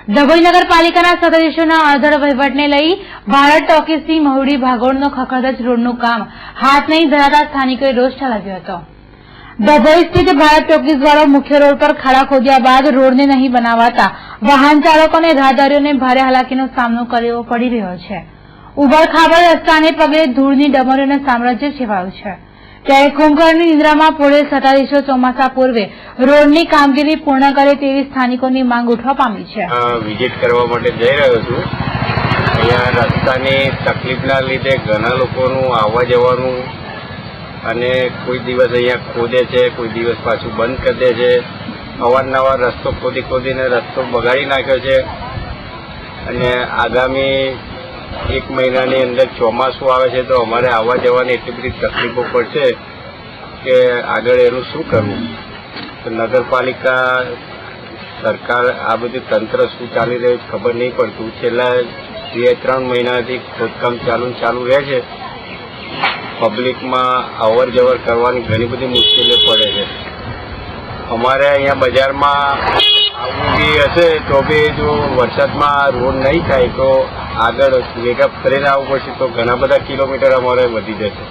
ડભોઈ નગરપાલિકાના સત્તાધીશોના અધડ વહીવટને લઈ ભારત ટોકીઝથી મહુડી ભાગોળનો ખખડધજ રોડનું કામ હાથ નહીં ધરાતા સ્થાનિકોએ રોષ ઠાલવ્યો હતો। ડભોઈ સ્થિત ભારત ટોકીઝવાળો મુખ્ય રોડ પર ખાડા ખોદ્યા બાદ રોડને નહીં બનાવાતા વાહન ચાલકો અને રાહદારીઓને ભારે હાલાકીનો સામનો કરવો પડી રહ્યો છે। ઉબડ-ખાબડ રસ્તાને પગલે ધૂળની ડમરીઓનું સામ્રાજ્ય છેવાયું છે। ત્યારે કુંભકર્ણની નિંદ્રામાં પડેલ સત્તાધીશો ચોમાસા પૂર્વે રોડની કામગીરી પૂર્ણ કરે તેવી સ્થાનિકોની માંગ ઉઠવા પામી છે। વિઝિટ કરવા માટે જઈ રહ્યો છું। અહીંયા રસ્તાની તકલીફના લીધે ઘણા લોકોનું આવવા જવાનું અને કોઈ દિવસ અહીંયા ખોદે છે, કોઈ દિવસ પાછું બંધ કરી દે છે। અવારનવાર રસ્તો ખોદીને રસ્તો બગાડી નાખ્યો છે અને આગામી 1 મહિનાની અંદર ચોમાસું આવે છે તો અમારે આવવા જવાની એટલી બધી તકલીફો પડશે કે આગળ એનું શું કરવું। તો નગરપાલિકા સરકાર આ બધું તંત્ર શું ચાલી રહ્યું ખબર નહીં પડતું। છેલ્લા 2-3 મહિનાથી ખોદકામ ચાલુ રહે છે। પબ્લિકમાં અવર જવર કરવાની ઘણી બધી મુશ્કેલીઓ પડે છે। અમારે અહીંયા બજારમાં આવવું બી હશે તો બી જો વરસાદમાં રોડ નહીં થાય તો આગળ વેગા ફરીને આવવું પડશે તો ઘણા બધા કિલોમીટર અમારે વધી જશે।